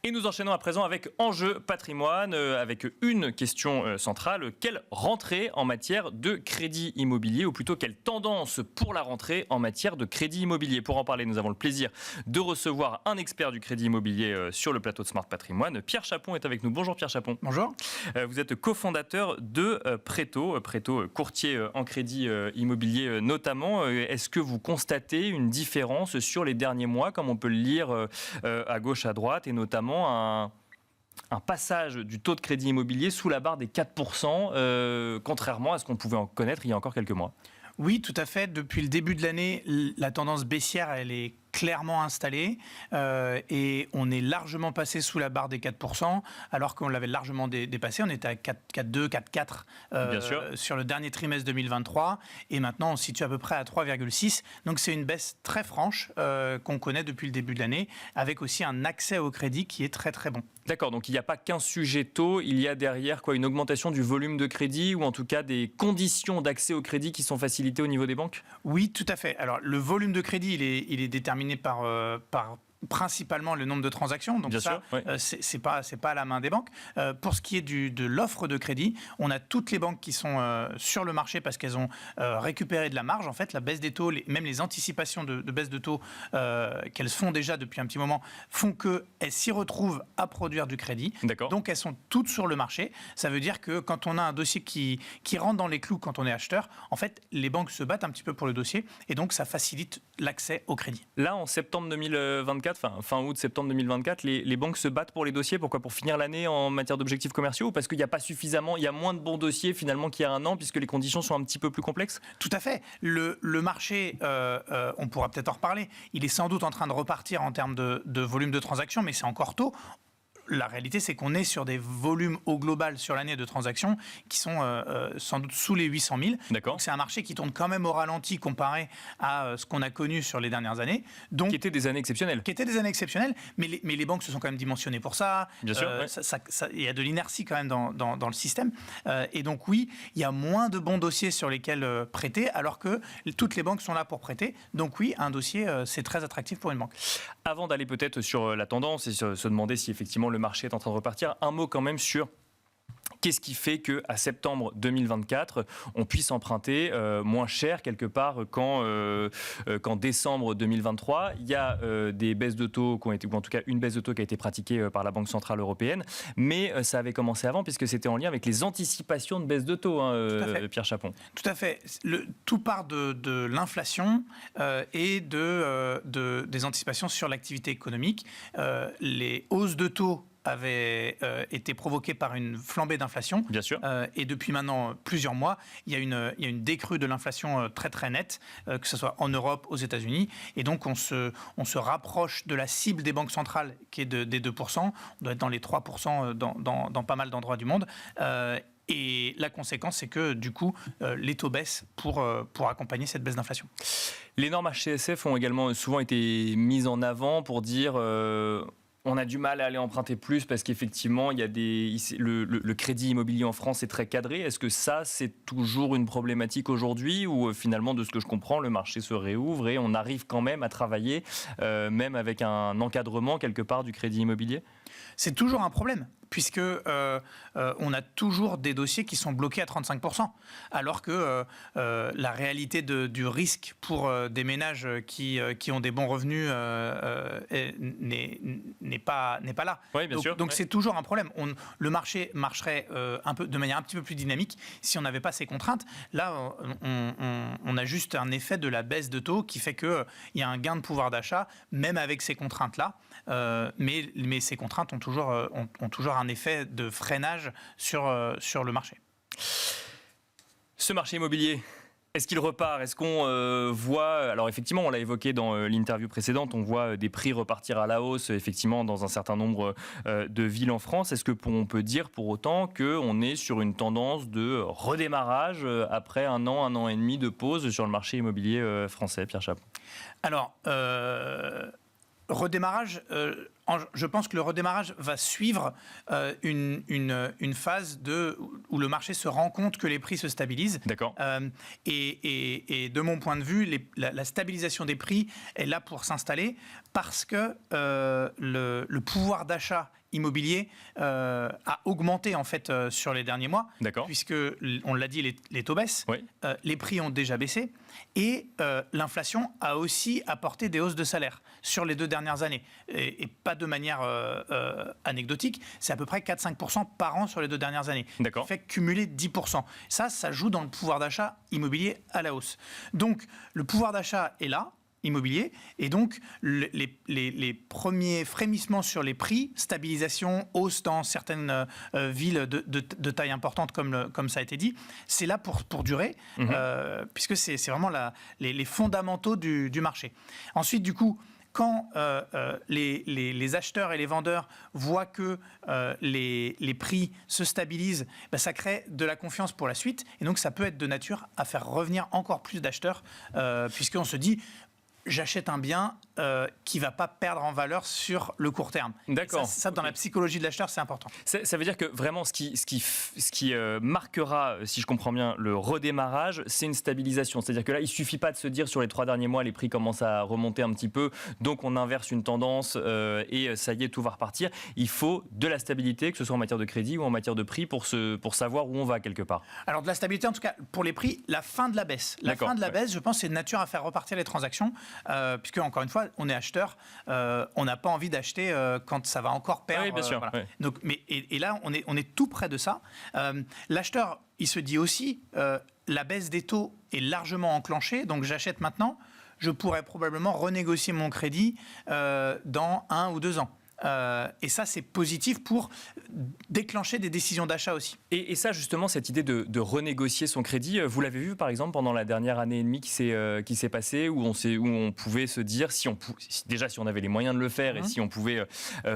Et nous enchaînons à présent avec Enjeu Patrimoine, avec une question centrale. Quelle rentrée en matière de crédit immobilier, ou plutôt quelle tendance pour la rentrée en matière de crédit immobilier? Pour en parler, nous avons le plaisir de recevoir un expert du crédit immobilier sur le plateau de Smart Patrimoine. Pierre Chapon est avec nous. Bonjour Pierre Chapon. Bonjour. Vous êtes cofondateur de Préto, courtier en crédit immobilier notamment. Est-ce que vous constatez une différence sur les derniers mois, comme on peut le lire à gauche, à droite, et notamment un passage du taux de crédit immobilier sous la barre des 4%, contrairement à ce qu'on pouvait en connaître il y a encore quelques mois? Oui, tout à fait. Depuis le début de l'année, la tendance baissière, elle est clairement installée et on est largement passé sous la barre des 4%, alors qu'on l'avait largement dépassé. On était à 4,2, 4,4 sur le dernier trimestre 2023 et maintenant on se situe à peu près à 3,6. Donc c'est une baisse très franche qu'on connaît depuis le début de l'année, avec aussi un accès au crédit qui est très très bon. D'accord, donc il n'y a pas qu'un sujet taux, il y a derrière une augmentation du volume de crédit, ou en tout cas des conditions d'accès au crédit qui sont facilitées au niveau des banques? Oui, tout à fait. Alors le volume de crédit, il est déterminé par principalement le nombre de transactions, donc c'est pas à la main des banques. Pour ce qui est de l'offre de crédit, on a toutes les banques qui sont sur le marché parce qu'elles ont récupéré de la marge. En fait, la baisse des taux, même les anticipations de baisse de taux qu'elles font déjà depuis un petit moment, font qu'elles s'y retrouvent à produire du crédit. Donc elles sont toutes sur le marché. Ça veut dire que quand on a un dossier qui rentre dans les clous quand on est acheteur, en fait, les banques se battent un petit peu pour le dossier et donc ça facilite l'accès au crédit. Là, en septembre 2024, fin août-septembre 2024, les banques se battent pour les dossiers. Pourquoi? Pour finir l'année en matière d'objectifs commerciaux, ou parce qu'il n'y a pas suffisamment, il y a moins de bons dossiers finalement qu'il y a un an, puisque les conditions sont un petit peu plus complexes? Tout à fait. Le marché, on pourra peut-être en reparler, il est sans doute en train de repartir en termes de volume de transactions, mais c'est encore tôt. La réalité, c'est qu'on est sur des volumes au global sur l'année de transactions qui sont sans doute sous les 800 000. Donc c'est un marché qui tourne quand même au ralenti comparé à ce qu'on a connu sur les dernières années. Donc, qui étaient des années exceptionnelles. Mais les banques se sont quand même dimensionnées pour ça. Bien sûr. Il y a de l'inertie quand même dans le système. Et donc oui, il y a moins de bons dossiers sur lesquels prêter, alors que toutes les banques sont là pour prêter. Donc oui, un dossier, c'est très attractif pour une banque. Avant d'aller peut-être sur la tendance et se demander si effectivement le marché est en train de repartir, un mot quand même sur qu'est-ce qui fait qu'à septembre 2024, on puisse emprunter moins cher quelque part qu'en décembre 2023. Il y a des baisses de taux qui ont été, ou en tout cas une baisse de taux qui a été pratiquée par la Banque Centrale Européenne, mais ça avait commencé avant puisque c'était en lien avec les anticipations de baisse de taux, Pierre Chapon. Tout à fait. Tout part de l'inflation et des anticipations sur l'activité économique. Les hausses de taux avait été provoquée par une flambée d'inflation. Bien sûr. Et depuis maintenant plusieurs mois, il y a une décrue de l'inflation très très nette, que ce soit en Europe, aux États-Unis. Et donc on se rapproche de la cible des banques centrales qui est des 2%. On doit être dans les 3% dans pas mal d'endroits du monde. Et la conséquence, c'est que du coup, les taux baissent pour accompagner cette baisse d'inflation. Les normes HCSF ont également souvent été mises en avant pour dire... on a du mal à aller emprunter plus parce qu'effectivement, il y a le crédit immobilier en France est très cadré. Est-ce que ça, c'est toujours une problématique aujourd'hui, ou finalement, de ce que je comprends, le marché se réouvre et on arrive quand même à travailler, même avec un encadrement quelque part du crédit immobilier? C'est toujours un problème, puisque on a toujours des dossiers qui sont bloqués à 35%, alors que la réalité du risque pour des ménages qui ont des bons revenus n'est pas là. Oui, bien sûr. Donc c'est toujours un problème. Le marché marcherait de manière un petit peu plus dynamique si on n'avait pas ces contraintes. Là, on a juste un effet de la baisse de taux qui fait qu'il y a un gain de pouvoir d'achat, même avec ces contraintes-là. Mais ces contraintes ont toujours un effet de freinage sur le marché. Ce marché immobilier, est-ce qu'il repart? Est-ce qu'on voit... Alors effectivement, on l'a évoqué dans l'interview précédente, on voit des prix repartir à la hausse, effectivement, dans un certain nombre de villes en France. Est-ce qu'on peut dire pour autant qu'on est sur une tendance de redémarrage après un an et demi de pause sur le marché immobilier français, Pierre Chapon? Alors... redémarrage, je pense que le redémarrage va suivre une phase où le marché se rend compte que les prix se stabilisent. D'accord. Et de mon point de vue, la stabilisation des prix est là pour s'installer parce que le pouvoir d'achat immobilier a augmenté en fait sur les derniers mois, puisque on l'a dit, les taux baissent, oui. Les prix ont déjà baissé et l'inflation a aussi apporté des hausses de salaire sur les 2 dernières années et pas de manière anecdotique, c'est à peu près 4-5% par an sur les 2 dernières années. D'accord. Ça fait cumuler 10%. Ça joue dans le pouvoir d'achat immobilier à la hausse. Donc le pouvoir d'achat est là, immobilier, et donc les premiers frémissements sur les prix, stabilisation, hausse dans certaines villes de taille importante comme ça a été dit, c'est là pour durer, puisque c'est vraiment les fondamentaux du marché. Ensuite, du coup, quand les acheteurs et les vendeurs voient que les prix se stabilisent, ça crée de la confiance pour la suite, et donc ça peut être de nature à faire revenir encore plus d'acheteurs, puisqu'on se dit j'achète un bien qui ne va pas perdre en valeur sur le court terme. D'accord. Ça, dans la psychologie de l'acheteur, c'est important. Ça veut dire que vraiment, ce qui marquera, si je comprends bien, le redémarrage, c'est une stabilisation. C'est-à-dire que là, il ne suffit pas de se dire sur les 3 derniers mois, les prix commencent à remonter un petit peu, donc on inverse une tendance et ça y est, tout va repartir. Il faut de la stabilité, que ce soit en matière de crédit ou en matière de prix, pour savoir où on va quelque part. Alors de la stabilité, en tout cas, pour les prix, la fin de la baisse. La fin de la baisse, je pense, c'est de nature à faire repartir les transactions. Puisque, encore une fois, on est acheteur, on n'a pas envie d'acheter quand ça va encore perdre. Oui, bien sûr. Voilà. Donc, et là, on est tout près de ça. L'acheteur, il se dit aussi, la baisse des taux est largement enclenchée, donc j'achète maintenant, je pourrais probablement renégocier mon crédit dans 1 ou 2 ans. Et ça, c'est positif pour déclencher des décisions d'achat aussi. Et ça, justement, cette idée de renégocier son crédit, vous l'avez vu, par exemple, pendant la dernière année et demie qui s'est passée, où on pouvait se dire, si on avait les moyens de le faire et si on pouvait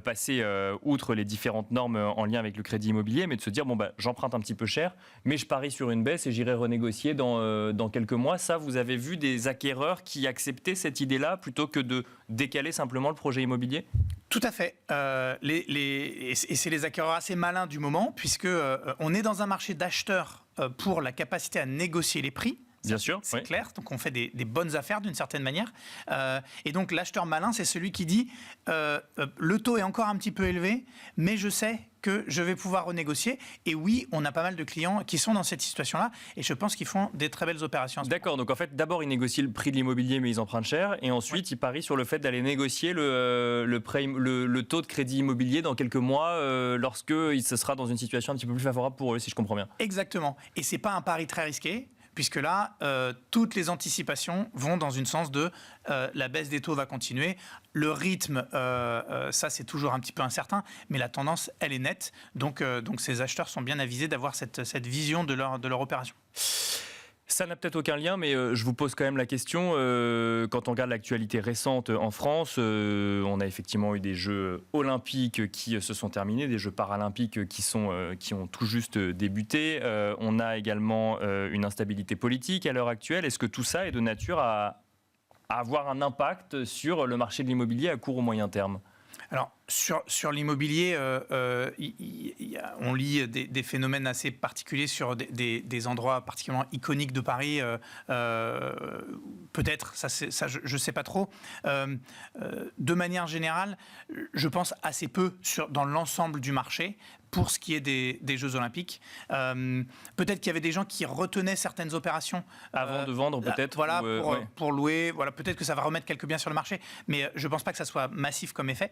passer outre les différentes normes en lien avec le crédit immobilier, mais de se dire, j'emprunte un petit peu cher, mais je parie sur une baisse et j'irai renégocier dans quelques mois. Ça, vous avez vu des acquéreurs qui acceptaient cette idée-là plutôt que de décaler simplement le projet immobilier ? Tout à fait. Et c'est les acquéreurs assez malins du moment, puisque on est dans un marché d'acheteurs pour la capacité à négocier les prix. Bien sûr, c'est clair. Donc on fait des bonnes affaires d'une certaine manière. Et donc l'acheteur malin, c'est celui qui dit le taux est encore un petit peu élevé, mais je sais que je vais pouvoir renégocier. Et oui, on a pas mal de clients qui sont dans cette situation-là, et je pense qu'ils font des très belles opérations. D'accord. Donc en fait, d'abord ils négocient le prix de l'immobilier, mais ils empruntent cher, et ensuite ils parient sur le fait d'aller négocier le taux de crédit immobilier dans quelques mois, lorsque ce sera dans une situation un petit peu plus favorable pour eux, si je comprends bien. Exactement. Et c'est pas un pari très risqué, puisque là, toutes les anticipations vont dans une sens de la baisse des taux va continuer. Le rythme, ça c'est toujours un petit peu incertain, mais la tendance, elle est nette. Donc ces acheteurs sont bien avisés d'avoir cette vision de leur opération. Ça n'a peut-être aucun lien, mais je vous pose quand même la question. Quand on regarde l'actualité récente en France, on a effectivement eu des Jeux olympiques qui se sont terminés, des Jeux paralympiques qui ont tout juste débuté. On a également une instabilité politique à l'heure actuelle. Est-ce que tout ça est de nature à avoir un impact sur le marché de l'immobilier à court ou moyen terme ? Alors, sur l'immobilier, on lit des phénomènes assez particuliers sur des endroits particulièrement iconiques de Paris. Peut-être, ça je ne sais pas trop. De manière générale, je pense assez peu dans l'ensemble du marché pour ce qui est des Jeux Olympiques. Peut-être qu'il y avait des gens qui retenaient certaines opérations. Avant de vendre, peut-être. Voilà, pour louer. Voilà, peut-être que ça va remettre quelques biens sur le marché, mais je ne pense pas que ça soit massif comme effet.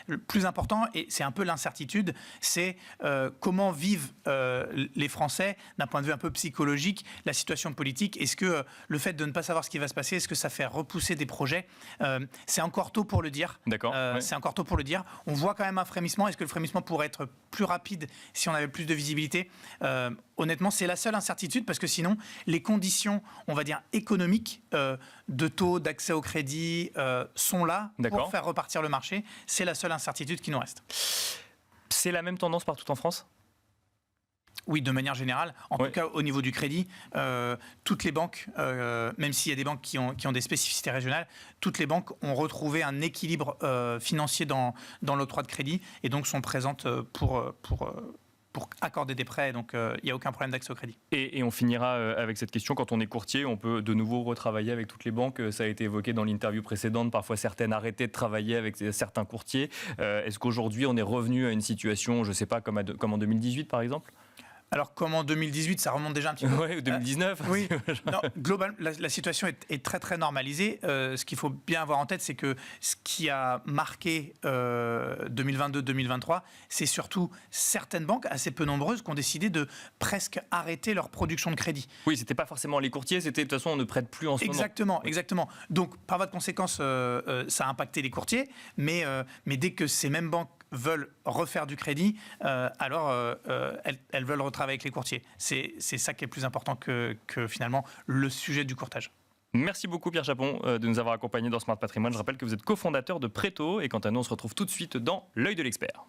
Le plus important, et c'est un peu l'incertitude, c'est comment vivent les Français d'un point de vue un peu psychologique, la situation politique. Est-ce que le fait de ne pas savoir ce qui va se passer, est-ce que ça fait repousser des projets ? C'est encore tôt pour le dire. D'accord. C'est encore tôt pour le dire. On voit quand même un frémissement. Est-ce que le frémissement pourrait être plus rapide si on avait plus de visibilité ? Honnêtement, c'est la seule incertitude, parce que sinon, les conditions, on va dire, économiques, de taux, d'accès au crédit, sont là pour faire repartir le marché. C'est la seule incertitude qui nous reste. C'est la même tendance partout en France ? Oui, de manière générale. En tout cas, au niveau du crédit, toutes les banques, même s'il y a des banques qui ont des spécificités régionales, toutes les banques ont retrouvé un équilibre financier dans l'octroi de crédit et donc sont présentes pour accorder des prêts. Donc, il n'y a aucun problème d'accès au crédit. Et on finira avec cette question. Quand on est courtier, on peut de nouveau retravailler avec toutes les banques. Ça a été évoqué dans l'interview précédente. Parfois, certaines arrêtaient de travailler avec certains courtiers. Est-ce qu'aujourd'hui, on est revenu à une situation, je ne sais pas, comme en 2018, par exemple ? Alors, comme en 2018, ça remonte déjà un petit peu. Oui, 2019. Oui. Non, globalement, la situation est très, très normalisée. Ce qu'il faut bien avoir en tête, c'est que ce qui a marqué 2022-2023, c'est surtout certaines banques, assez peu nombreuses, qui ont décidé de presque arrêter leur production de crédit. Oui, c'était pas forcément les courtiers, c'était de toute façon, on ne prête plus en ce moment. Exactement. Donc, par voie de conséquence, ça a impacté les courtiers, mais dès que ces mêmes banques veulent refaire du crédit, alors elles veulent retravailler avec les courtiers. C'est ça qui est plus important que finalement le sujet du courtage. Merci beaucoup Pierre Chapon de nous avoir accompagnés dans Smart Patrimoine. Je rappelle que vous êtes cofondateur de Préto et quant à nous, on se retrouve tout de suite dans l'œil de l'expert.